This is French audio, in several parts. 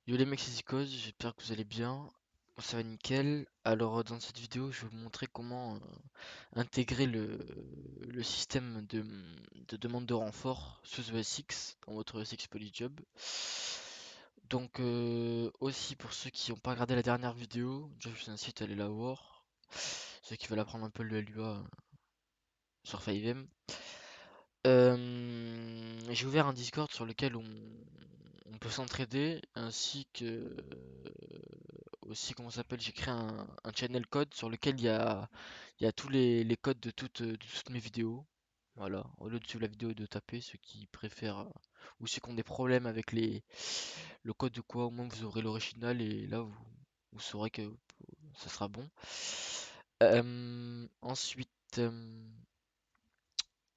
Yo les mecs, c'est Zikos, j'espère que vous allez bien. Moi, ça va nickel. Alors dans cette vidéo, je vais vous montrer comment intégrer le système de demande de renfort sous ESX dans votre ESX Polyjob. Donc aussi pour ceux qui n'ont pas regardé la dernière vidéo, je vous incite à aller la voir. Ceux qui veulent apprendre un peu le LUA sur 5M. J'ai ouvert un Discord sur lequel on peut s'entraider, ainsi que aussi comment ça s'appelle, j'ai créé un channel code sur lequel il y a tous les codes de toutes mes vidéos. Voilà, au lieu de suivre la vidéo et de taper, ceux qui préfèrent ou ceux qui ont des problèmes avec le code ou quoi, au moins vous aurez l'original et là vous saurez que ça sera bon. Ensuite,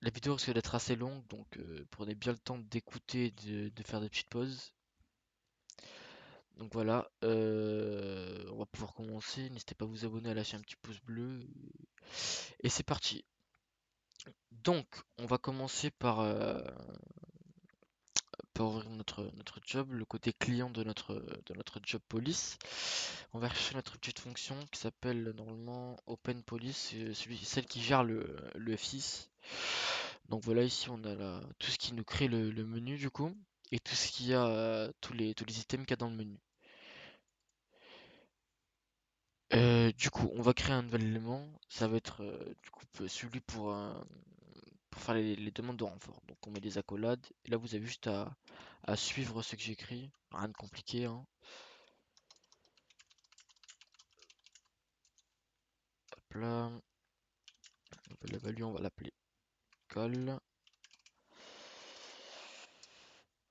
la vidéo risque d'être assez longue, donc prenez bien le temps d'écouter et de faire des petites pauses. Donc voilà, on va pouvoir commencer. N'hésitez pas à vous abonner, à lâcher un petit pouce bleu. Et c'est parti. Donc, on va commencer par ouvrir notre job, le côté client de notre job police. On va chercher notre petite fonction qui s'appelle normalement Open Police, celle qui gère le F6. Donc voilà, ici on a tout ce qui nous crée le menu du coup, et tout ce qu'il y a, tous les items qu'il y a dans le menu. Du coup, on va créer un nouvel élément. Ça va être du coup celui pour faire les demandes de renfort. Donc on met des accolades. Et là, vous avez juste à suivre ce que j'écris. Rien de compliqué, hein. Hop là. La value, on va l'appeler call.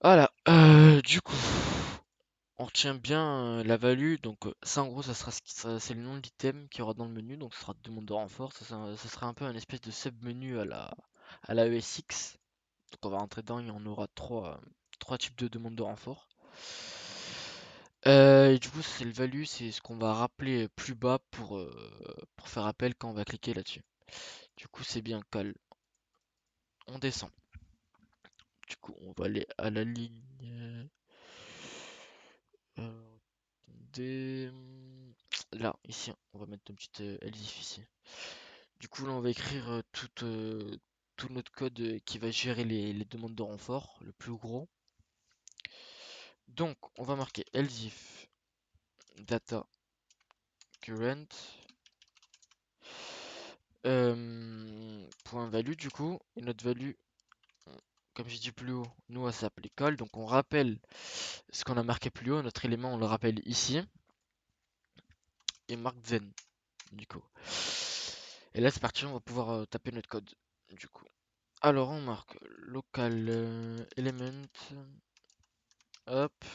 Voilà. Du coup, on retient bien la value. Donc ça, en gros, ça sera c'est le nom de l'item qui aura dans le menu. Donc ce sera demande de renfort. Ça sera un peu un espèce de sub-menu à la ESX. Donc on va rentrer dedans et on aura trois types de demandes de renfort. Et du coup, c'est le value, c'est ce qu'on va rappeler plus bas pour faire appel quand on va cliquer là-dessus. Du coup, c'est bien call. On descend. Du coup, on va aller à la ligne. Attendez. Là, ici, on va mettre une petite ELIF ici. Du coup, là, on va écrire tout notre code qui va gérer les demandes de renfort, le plus gros. Donc, on va marquer else if data current point value du coup, et notre value, comme j'ai dit plus haut, nous elle s'appelle call, donc on rappelle ce qu'on a marqué plus haut, notre élément on le rappelle ici, et marque zen du coup. Et là c'est parti, on va pouvoir taper notre code du coup. Alors on marque local element, hop,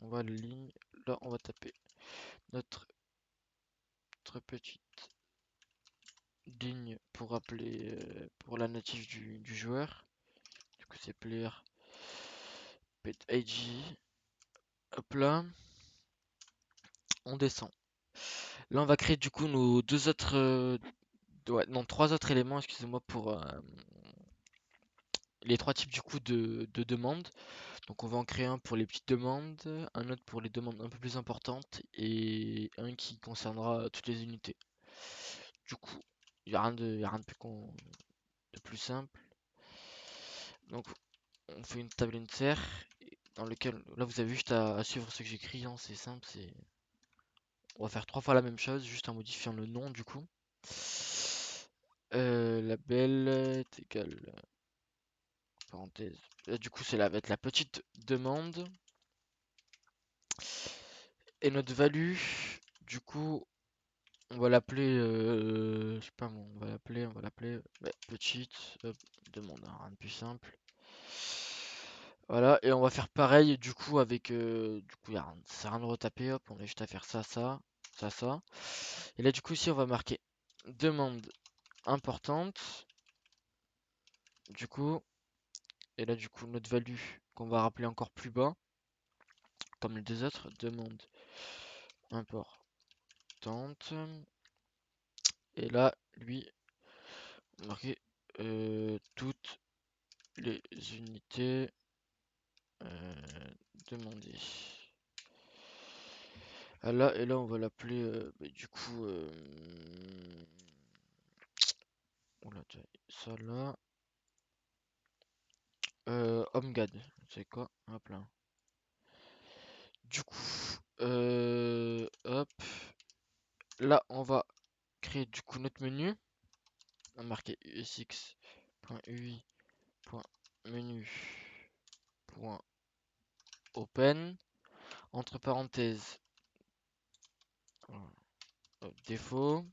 on va à la ligne, là on va taper notre petite ligne pour rappeler pour la native du joueur. Du coup c'est player pet ig, hop là, on descend. Là on va créer du coup nos deux autres ouais, non, trois autres éléments, excusez-moi, pour les trois types du coup de demandes. Donc on va en créer un pour les petites demandes, un autre pour les demandes un peu plus importantes et un qui concernera toutes les unités. Du coup, il n'y a rien de plus simple. Donc on fait une table insert dans lequel là vous avez juste à suivre ce que j'écris, hein, c'est simple, on va faire trois fois la même chose, juste en modifiant le nom du coup. Label est égal parenthèse. Du coup, va être la petite demande. Et notre value, du coup, on va l'appeler, je sais pas moi, on va l'appeler ouais, petite demande, hein, rien de plus simple. Voilà, et on va faire pareil du coup avec, du coup, ça sert à rien de retaper, hop, on a juste à faire ça, ça, ça, ça. Et là, du coup, ici, on va marquer demande importante, du coup, et là, du coup, notre value qu'on va rappeler encore plus bas, comme les deux autres, demande importante. Et là, lui, marquer toutes les unités demandées. Là, et là, on va l'appeler, du coup, oula, tiens, ça là, HomeGad, c'est quoi? Hop là. Du coup, hop, là, on va créer du coup notre menu. On va marquer usx.ui.menu.open, entre parenthèses, voilà, défaut,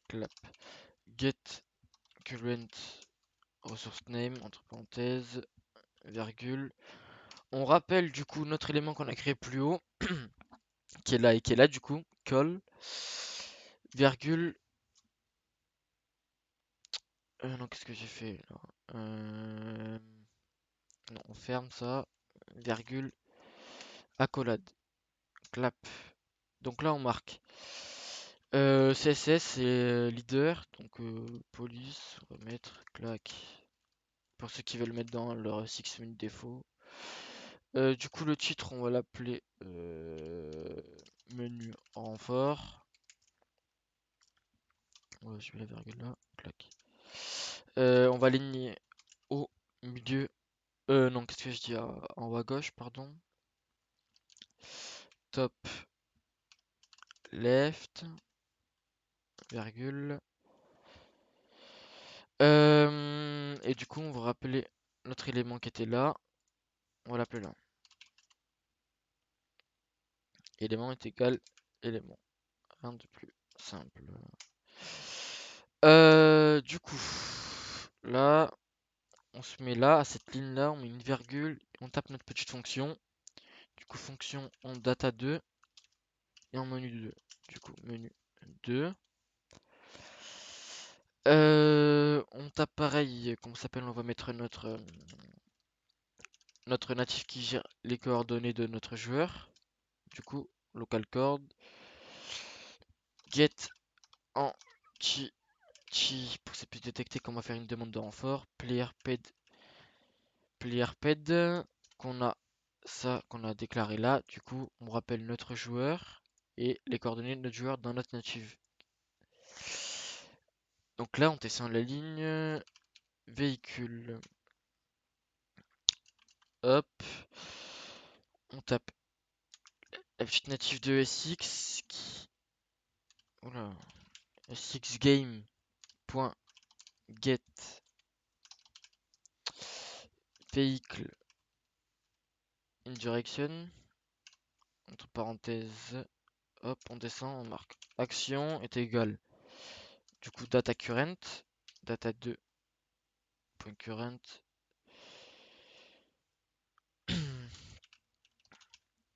clap, get current resource name, entre parenthèses, virgule. On rappelle du coup notre élément qu'on a créé plus haut, qui est là et qui est là du coup, call, virgule. Non, qu'est-ce que j'ai fait là? Non, on ferme ça, virgule, accolade, clap. Donc là on marque CSS c'est leader, donc police, on va mettre clac pour ceux qui veulent mettre dans leur 6 minutes défaut. Du coup le titre on va l'appeler menu renfort. Ouais, je mets la virgule là, clac. On va aligner au milieu. Non, qu'est-ce que je dis en haut à gauche, pardon. Top left, virgule. Et du coup, on va rappeler notre élément qui était là. On va l'appeler là. Élément est égal élément. Rien de plus simple. Du coup, là, on se met là, à cette ligne-là, on met une virgule, on tape notre petite fonction. Du coup, fonction en data 2 et en menu 2. Du coup, menu 2. On tape pareil, comment ça s'appelle, on va mettre notre natif qui gère les coordonnées de notre joueur. Du coup, local cord, get en pour que ça puisse détecter qu'on va faire une demande de renfort, playerped, qu'on a ça qu'on a déclaré là. Du coup, on rappelle notre joueur et les coordonnées de notre joueur dans notre native. Donc là, on descend la ligne véhicule. Hop, on tape la petite native de SX qui. Oula. SXGame.get vehicle indirection. Entre parenthèses. Hop, on descend, on marque. Action est égal. Du coup, data current. Data 2.current.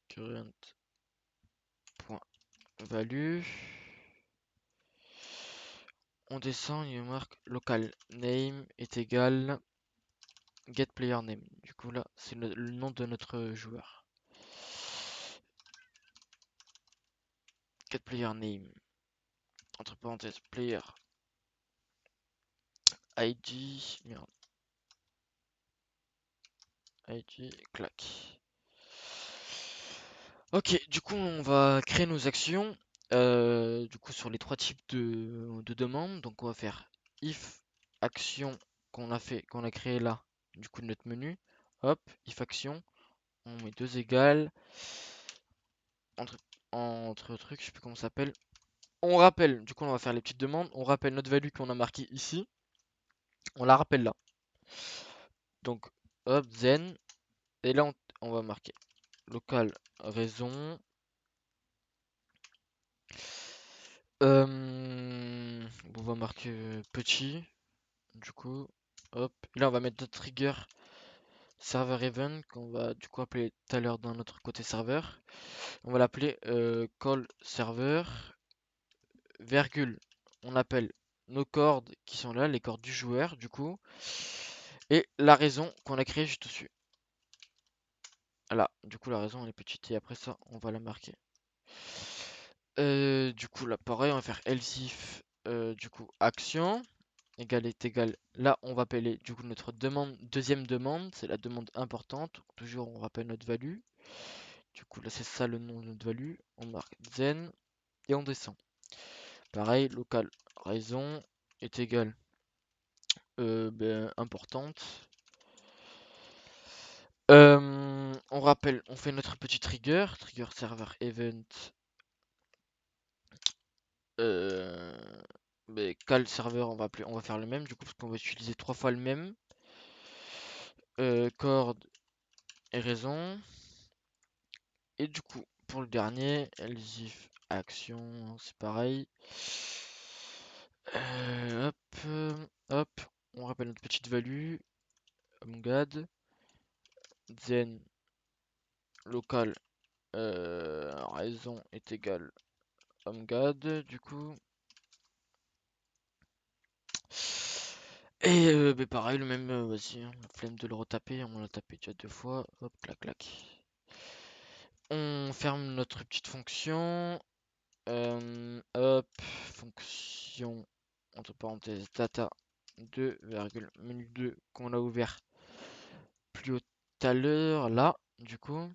Current.value. On descend et on marque local name est égal get player name. Du coup là c'est le nom de notre joueur. Get player name entre parenthèses player ID, merde, ID, clac. Ok, du coup on va créer nos actions du coup sur les trois types de demandes. Donc on va faire if action qu'on a créé là, du coup de notre menu. Hop, if action, on met deux égales entre, entre trucs, je sais plus comment ça s'appelle. On rappelle, du coup on va faire les petites demandes, on rappelle notre value qu'on a marquée ici, on la rappelle là. Donc hop, zen, et là on va marquer local raison. On va marquer petit, du coup, hop. Et là on va mettre notre trigger server event qu'on va du coup appeler tout à l'heure dans notre côté serveur. On va l'appeler call server, virgule, on appelle nos cordes qui sont là, les cordes du joueur du coup, et la raison qu'on a créée juste dessus. Voilà, du coup la raison elle est petite et après ça on va la marquer. Du coup là pareil on va faire else if du coup action égal est égal. Là on va appeler du coup notre demande, deuxième demande, c'est la demande importante. Toujours on rappelle notre value. Du coup, là, c'est ça le nom de notre value. On marque Zen et on descend. Pareil, local raison est égal importante. On rappelle, on fait notre petit trigger server event cal server, on va faire le même du coup parce qu'on va utiliser 3 fois le même. Corde et raison. Et du coup, pour le dernier, else if action, c'est pareil. Hop, hop, on rappelle notre petite value. Omgad, then local raison est égal Omgad du coup. Et pareil, le même, vas-y, hein, la flemme de le retaper, on l'a tapé déjà 2 fois, hop, clac, clac. On ferme notre petite fonction, hop, fonction, entre parenthèses, data 2, menu 2 qu'on a ouvert plus haut tout à l'heure, là, du coup,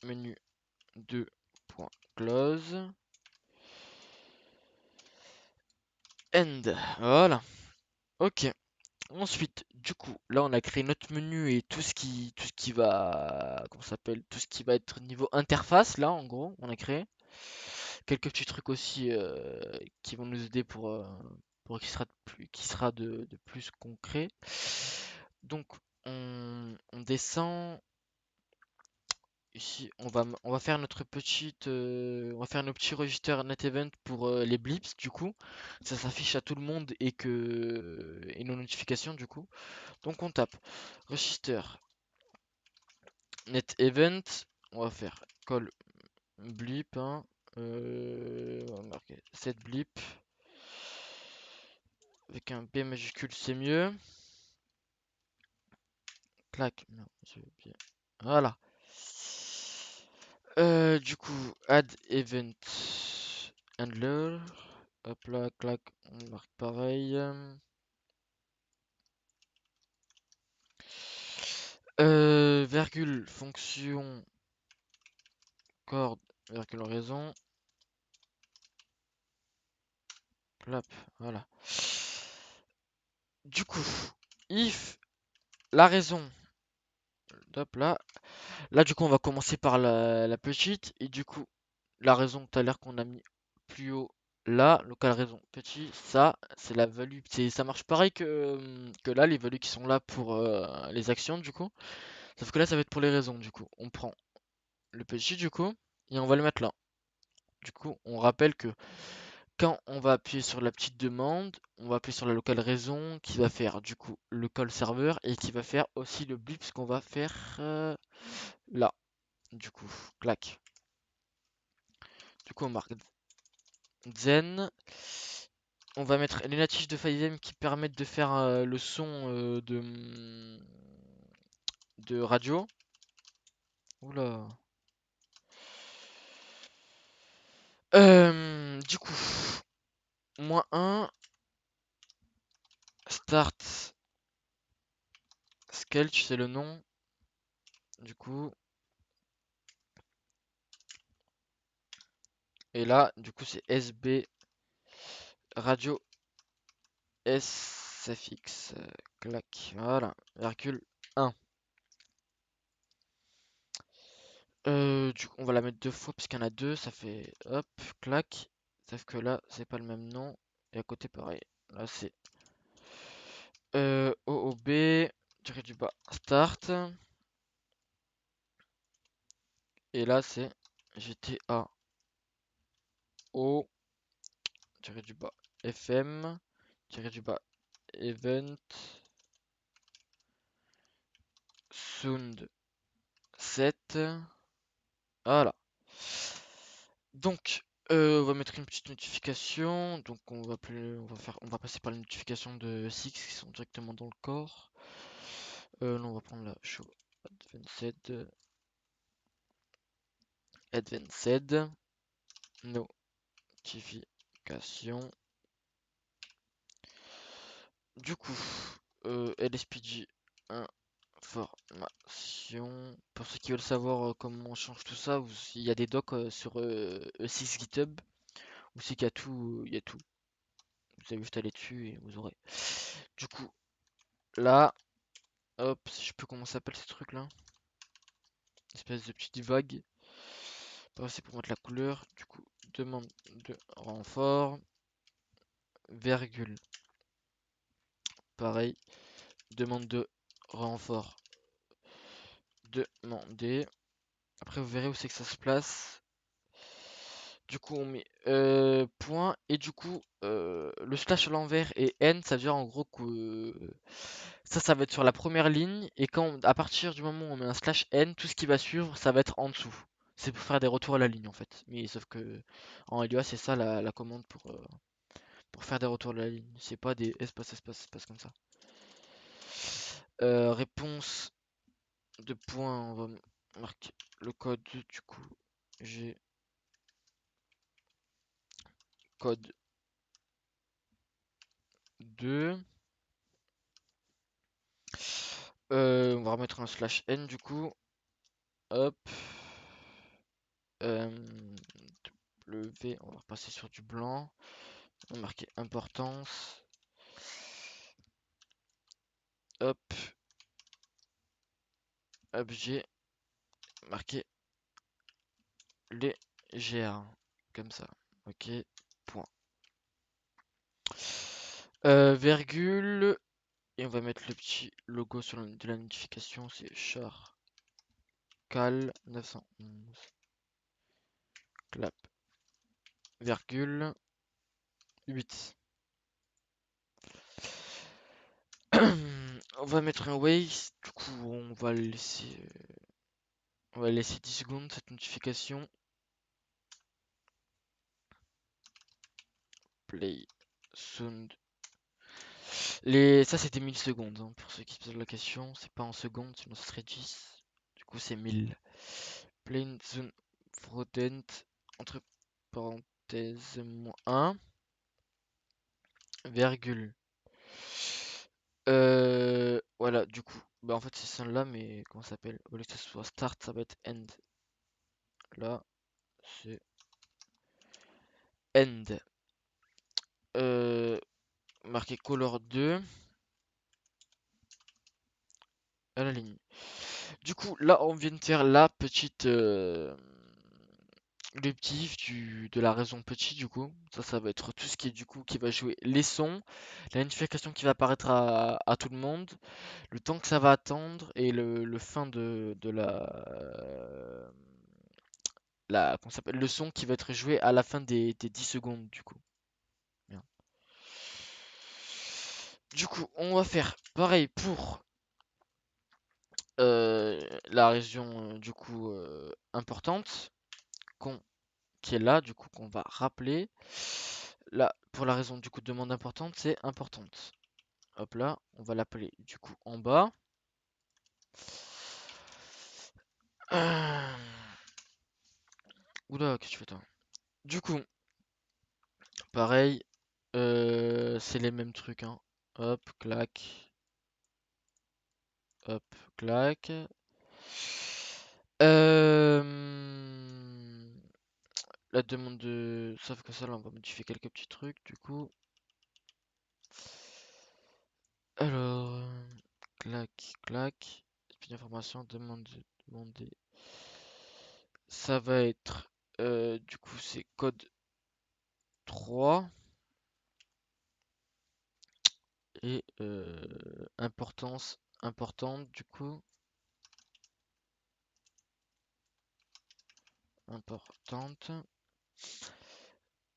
menu 2.close, end, voilà, ok. Ensuite, du coup, là on a créé notre menu et tout ce qui va, comment ça s'appelle, tout ce qui va être niveau interface. Là, en gros, on a créé quelques petits trucs aussi qui vont nous aider pour qui sera de plus concret. Donc, on descend ici. On va faire notre petite, on va faire nos petits registres NetEvent pour les blips. Du coup, ça s'affiche à tout le monde et nos notifications du coup. Donc on tape register net event, on va faire call blip, hein, on va marquer set blip avec un B majuscule, c'est mieux. Clac, non, voilà. Du coup, add event handler, hop là, clac, on marque pareil. Virgule fonction corde virgule raison. Plop, voilà. Du coup, if la raison, hop là, là du coup on va commencer par la petite et du coup la raison tout à l'heure qu'on a mis plus haut là, local raison petit, ça c'est la value, ça marche pareil que là les values qui sont là pour les actions du coup, sauf que là ça va être pour les raisons du coup. On prend le petit du coup et on va le mettre là. Du coup on rappelle que quand on va appuyer sur la petite demande, on va appuyer sur la locale raison qui va faire du coup le call serveur et qui va faire aussi le blip ce qu'on va faire là. Du coup, clac. Du coup, on marque Zen. On va mettre les natifs de 5M qui permettent de faire le son de radio. Oula. Du coup, -1 start Skelch, c'est le nom. Du coup, et là, du coup, c'est SB radio SFX. Clac. Voilà. Virgule 1. Du coup, on va la mettre 2 fois puisqu'il y en a 2, ça fait hop, clac. Sauf que là, c'est pas le même nom. Et à côté, pareil. Là, c'est OOB, tiré du bas, start. Et là, c'est GTA O, tiré du bas, FM, tiré du bas, event, sound 7. Voilà. Donc, on va mettre une petite notification. Donc, on va passer par les notifications de Six qui sont directement dans le corps. Là, on va prendre la show advanced notification. Du coup, LSPG 1 information. Pour ceux qui veulent savoir comment on change tout ça, il y a des docs sur E6 GitHub où c'est qu'il y a tout, il y a tout. Vous avez juste à aller dessus et vous aurez. Du coup, là, hop, si je peux comment ça s'appelle ce truc là, espèce de petite vague. C'est pour mettre la couleur. Du coup, demande de renfort, virgule. Pareil, demande de renfort. Demander. Après, vous verrez où c'est que ça se place. Du coup, on met point et du coup, le slash à l'envers et n, ça veut dire en gros que ça va être sur la première ligne et à partir du moment où on met un slash n, tout ce qui va suivre, ça va être en dessous. C'est pour faire des retours à la ligne en fait. Mais sauf que en LUA, c'est ça la commande pour faire des retours à la ligne. C'est pas des espaces, espaces, espaces comme ça. Réponse de point, on va marquer le code du coup. J'ai code 2. On va remettre un slash n du coup. Hop. W, on va repasser sur du blanc. On va marquer importance. Hop. Objet. Marqué légère. Comme ça. Ok. Point. Virgule. Et on va mettre le petit logo de la notification. C'est char cal 911. Clap. Virgule. 8. On va mettre un waste. Du coup, on va laisser 10 secondes cette notification. Play sound. Ça c'est des millisecondes hein, pour ceux qui se posent la question. C'est pas en secondes, sinon ce serait 10. Du coup c'est 1000. Plain zone frodent entre parenthèses moins 1 virgule. Voilà, du coup, bah en fait c'est ça là, mais comment ça s'appelle? Au lieu que ce soit start, ça va être end. Là, c'est end. Marqué color 2 à la ligne. Du coup, là, on vient de faire la petite le petit if de la raison petit du coup. Ça va être tout ce qui est du coup qui va jouer les sons, la notification qui va apparaître à tout le monde, le temps que ça va attendre et le fin de comment ça s'appelle, le son qui va être joué à la fin des 10 secondes du coup. Bien. Du coup, on va faire pareil pour la région du coup importante qui est là, du coup qu'on va rappeler. Là, pour la raison du coup de demande importante, c'est importante. Hop là, on va l'appeler du coup en bas. Oula, qu'est-ce que tu fais toi? Du coup, pareil, c'est les mêmes trucs, hein. Hop, clac. Hop, clac. Euh, La demande de. Sauf que ça, là, on va modifier quelques petits trucs, du coup. Alors, clac, clac. D'information, demander. Ça va être, du coup, c'est code 3 et importance importante, du coup. Importante.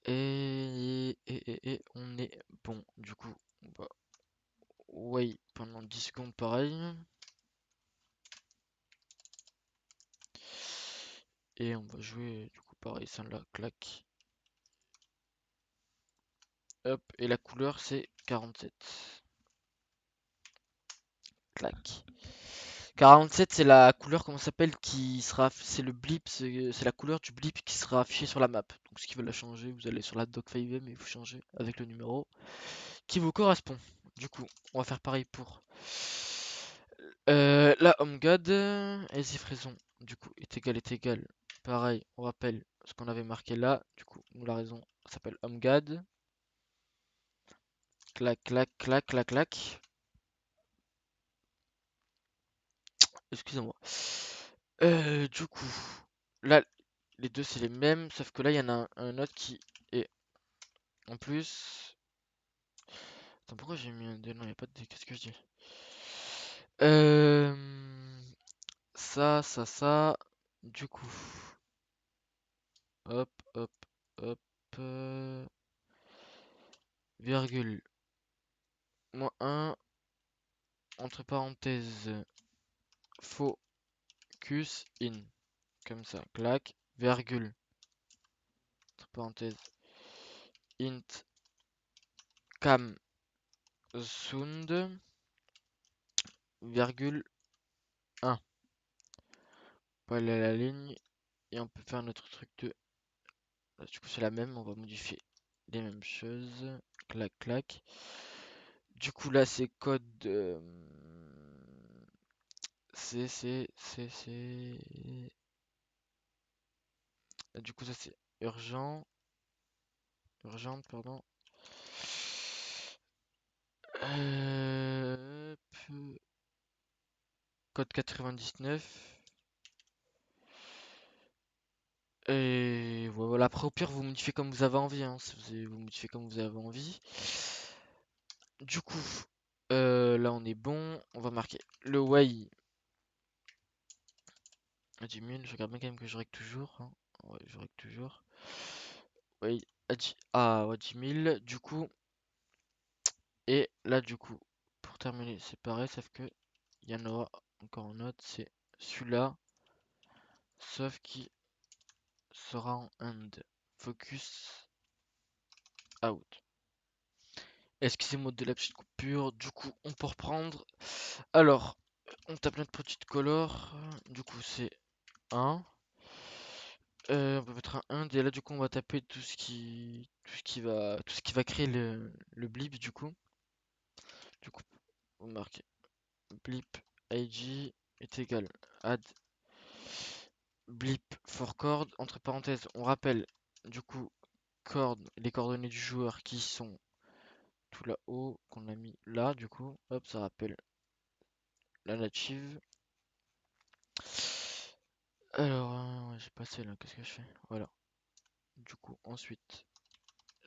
Et on est bon. Du coup, on va wait pendant 10 secondes pareil. Et on va jouer du coup pareil, ça là, clac. Hop, et la couleur c'est 47. Clac. 47 c'est la couleur, comment ça s'appelle, qui sera, c'est le blip, c'est la couleur du blip qui sera affiché sur la map. Donc ce qui veut la changer, vous allez sur la doc5m et vous changez avec le numéro qui vous correspond. Du coup, on va faire pareil pour La HomeGod, as if raison, du coup, est égal. Pareil, on rappelle ce qu'on avait marqué là. Du coup, nous, la raison s'appelle HomeGod. Clac, clac, clac, clac, clac. Excusez-moi. Du coup, là, les deux, c'est les mêmes, sauf que là, il y en a un autre qui est en plus. Attends, pourquoi j'ai mis un D? Non, il n'y a pas de D. Qu'est-ce que je dis? Euh... Ça. Du coup, hop, hop, hop. Virgule. Moins 1, entre parenthèses, focus in. Comme ça, clac, virgule. Entre parenthèses, int cam sound, virgule 1. On peut aller à la ligne et on peut faire notre truc de. Là, du coup, c'est la même, on va modifier les mêmes choses. Clac, clac. Du coup, là, c'est code. C'est. Du coup, ça, c'est urgent. Urgente, pardon. Code 99. Et voilà, après au pire vous modifiez comme vous avez envie, hein. Vous modifiez comme vous avez envie. Du coup, là on est bon. On va marquer le way à 10 000. Je regarde bien quand même que je règle toujours, hein. Ouais, je règle toujours. Way à 10 000. Du coup, et là du coup, pour terminer, c'est pareil, sauf que il y en aura encore un autre. C'est celui-là, sauf qu'il sera en end. Focus out. Excusez-moi de la petite coupure, du coup on peut reprendre. Alors, on tape notre petite color, du coup c'est 1. On peut mettre un 1 et là du coup on va taper tout ce qui va créer le blip du coup. Du coup, on marque blip ig est égal add blip for chord, entre parenthèses, on rappelle du coup les coordonnées du joueur qui sont tout là-haut, qu'on a mis là du coup, hop, ça rappelle la native. Alors, ouais, j'ai passé là, qu'est-ce que je fais? Voilà. Du coup, ensuite,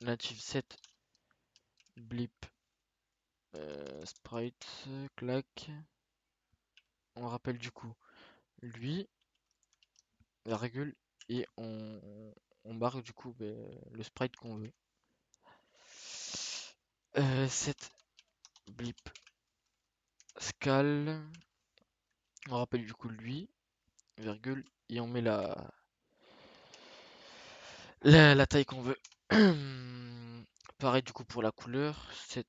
native set blip sprite, clac. On rappelle du coup lui, virgule, et on marque du coup le sprite qu'on veut. Set blip scale. On rappelle du coup lui, virgule, et on met la taille qu'on veut. Pareil du coup pour la couleur, set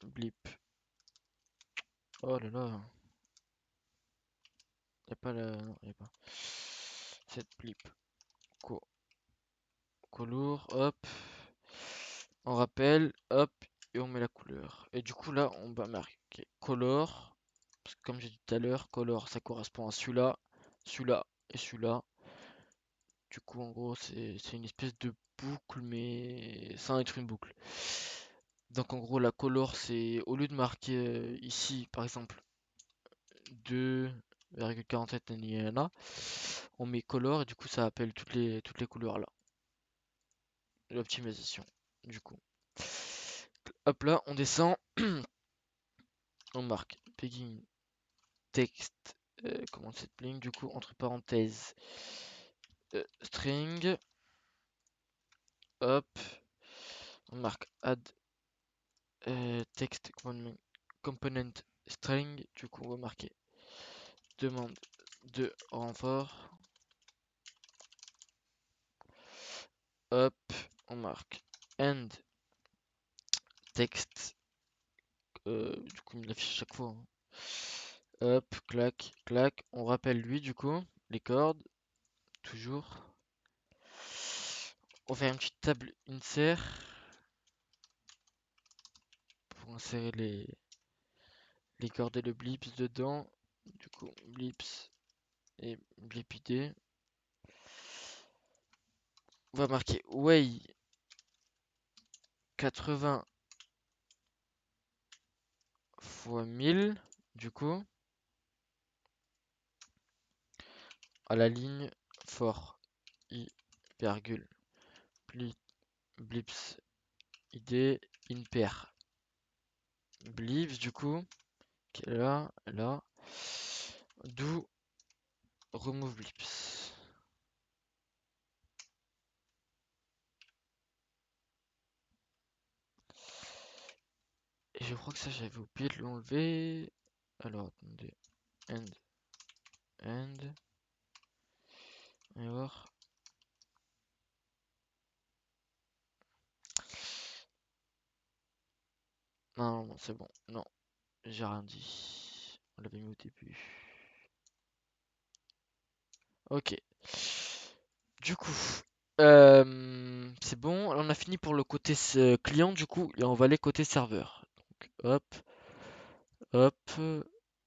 blip. Oh là là. Y a pas la. Non, y a pas. Set blip. Color, hop. On rappelle, hop. Et on met la couleur. Et du coup, là, on va marquer color. Parce que comme j'ai dit tout à l'heure, color, ça correspond à celui-là, celui-là et celui-là. Du coup, en gros, c'est une espèce de boucle, mais sans être une boucle. Donc, en gros, la color, c'est au lieu de marquer ici, par exemple, 2,47 nanana, on met color et du coup, ça appelle toutes les couleurs là. L'optimisation, du coup. Hop là, on descend, on marque begin text, comment cette ligne, du coup, entre parenthèses, string, hop, on marque add text component string, du coup, on va marquer demande de renfort, hop, on marque end text, du coup, il l'affiche chaque fois, hein. Hop, clac, clac, on rappelle lui, du coup, les cordes, toujours. On fait une petite table insert pour insérer les cordes et le blips dedans. Du coup, blips et blip ID. On va marquer way 80 fois 1000. Du coup, à la ligne for i virgule blips id in pair blips du coup qui est là do remove blips. Et je crois que ça j'avais oublié de l'enlever. Alors attendez, end et voir. Non, non, c'est bon, non, j'ai rien dit. On l'avait mis au début. Ok. Du coup, c'est bon. On a fini pour le côté client du coup, et on va aller côté serveur. Donc, hop.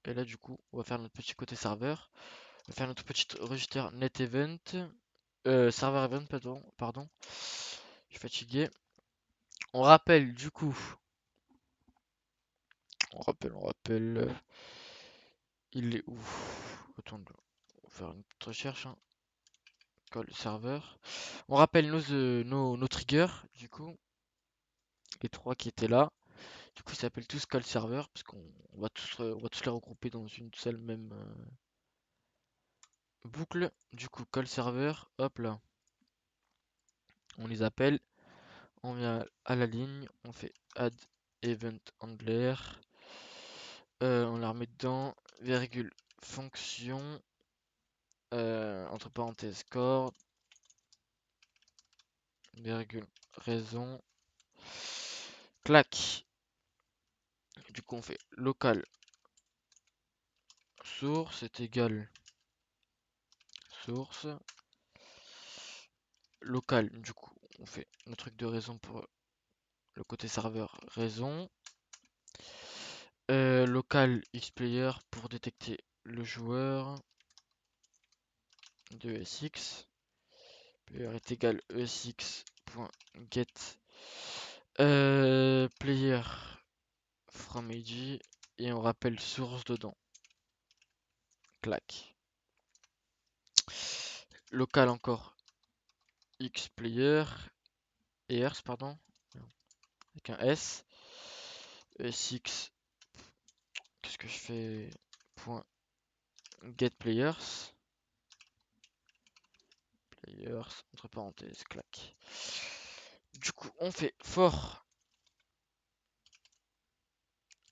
Et là du coup, on va faire notre petit côté serveur. On va faire notre petit register net event. Server event, pardon. Je suis fatigué. On rappelle du coup. On rappelle. Il est où? Attends, on va faire une petite recherche. Hein. Call serveur. On rappelle nos triggers, du coup. Les trois qui étaient là. Du coup, ils s'appellent tous call server parce qu'on va tous les regrouper dans une seule même boucle. Du coup, call server, hop là. On les appelle. On vient à la ligne. On fait add event handler. On la remet dedans. Virgule fonction. Entre parenthèses core. Virgule raison. Clac. Du coup, on fait local source est égal source. Local, du coup, on fait le truc de raison pour le côté serveur raison. Local xplayer pour détecter le joueur de SX. Player est égal esx.get player from ID et on rappelle source dedans. Clac. Local encore xplayer et ers pardon avec un s esx. Qu'est-ce que je fais? Point get players. Players entre parenthèses clac. Du coup on fait for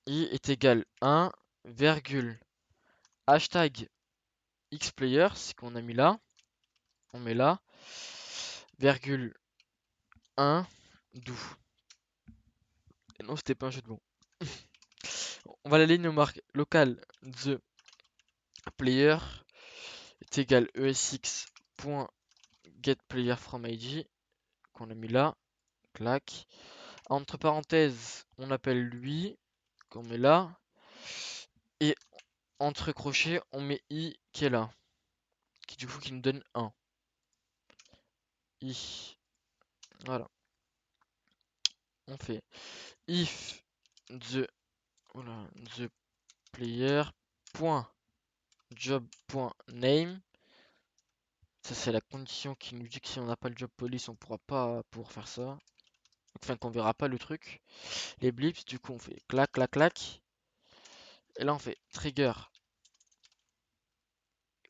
i est égal 1 virgule hashtag xplayer, c'est qu'on a mis là, on met là, virgule 1 do. Et non, c'était pas un jeu de mots. On va la ligne, on marque local the player est égal esx.getPlayer from id qu'on a mis là, clac. Entre parenthèses, on appelle lui qu'on met là et entre crochets, on met i qui est là, qui du coup qui nous donne 1. I. Voilà. On fait if the player point job point name. Ça c'est la condition qui nous dit que si on n'a pas le job police on pourra pas pouvoir faire ça. Enfin qu'on verra pas le truc. Les blips du coup on fait clac clac clac. Et là on fait trigger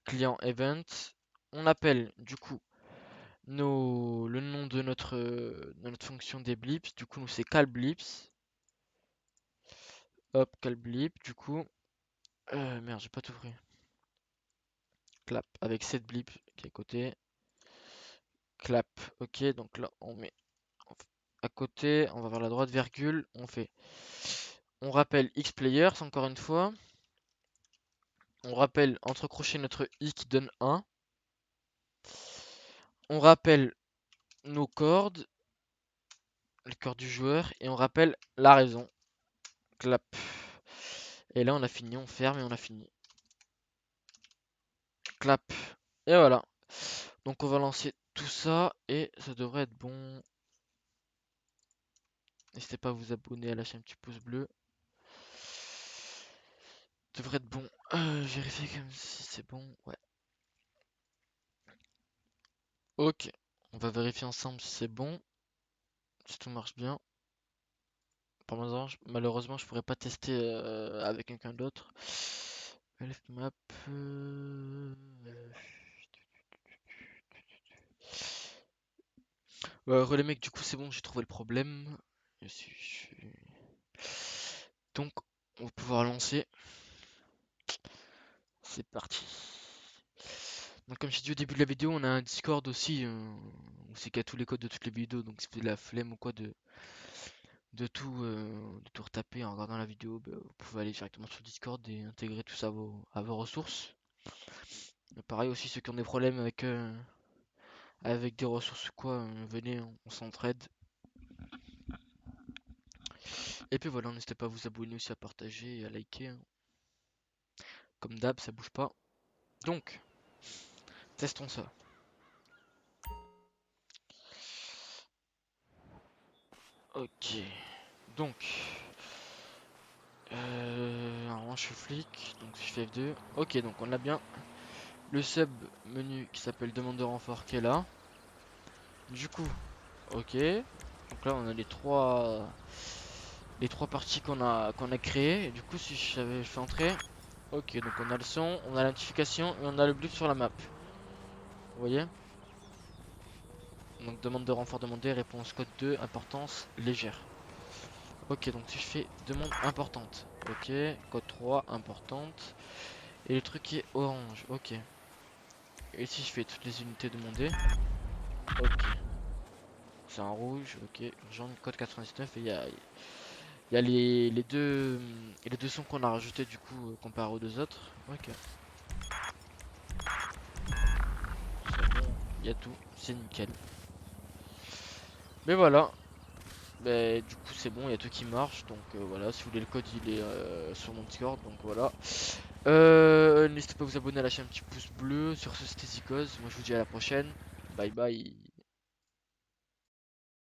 client event. On appelle du coup le nom de notre fonction des blips. Du coup nous c'est cal blips. Hop cal blip du coup. Merde j'ai pas tout pris. Clap avec cette blip qui est à côté. Clap, ok, donc là on met à côté, on va vers la droite, virgule, on rappelle xplayers encore une fois, on rappelle entre crochets notre i qui donne 1, on rappelle nos cordes, les cordes du joueur, et on rappelle la raison, clap. Et là on a fini, on ferme et on a fini. Clap. Et voilà. Donc on va lancer tout ça et ça devrait être bon. N'hésitez pas à vous abonner, à lâcher un petit pouce bleu. Ça devrait être bon. Vérifier comme si c'est bon. Ouais. Ok. On va vérifier ensemble si c'est bon. Si tout marche bien. Malheureusement, je pourrais pas tester avec quelqu'un d'autre. Left map. Relais mec, du coup c'est bon, j'ai trouvé le problème. Donc, on va pouvoir lancer. C'est parti. Donc comme j'ai dit au début de la vidéo, on a un Discord aussi où c'est qu'il y a tous les codes de toutes les vidéos. Donc si vous avez la flemme ou quoi de tout retaper en regardant la vidéo, bah, vous pouvez aller directement sur le Discord et intégrer tout ça à vos ressources. Et pareil aussi ceux qui ont des problèmes avec des ressources ou quoi, venez, on s'entraide. Et puis voilà, n'hésitez pas à vous abonner aussi, à partager et à liker, hein. Comme d'hab, ça bouge pas. Donc, testons ça. Ok. Donc, alors je suis flic, donc je fais F2. Ok, donc on a bien le sub menu qui s'appelle demande de renfort qui est là. Du coup, ok. Donc là on a les trois parties qu'on a créées. Et du coup si j'avais fait entrer, ok, donc on a le son, on a la notification et on a le but sur la map. Vous voyez? Donc demande de renfort demandé, réponse code 2, importance légère. Ok, donc si je fais demande importante, ok, code 3, importante, et le truc qui est orange, ok. Et si je fais toutes les unités demandées, ok. C'est en rouge, ok, urgent, code 99, et il y a les deux sons qu'on a rajoutés du coup comparé aux deux autres, ok. C'est bon, il y a tout, c'est nickel. Mais voilà, bah, du coup c'est bon, il y a tout qui marche, donc voilà, si vous voulez le code il est sur mon Discord, donc voilà. N'hésitez pas à vous abonner, à lâcher un petit pouce bleu. Sur ce c'était Zikos, moi je vous dis à la prochaine, bye bye.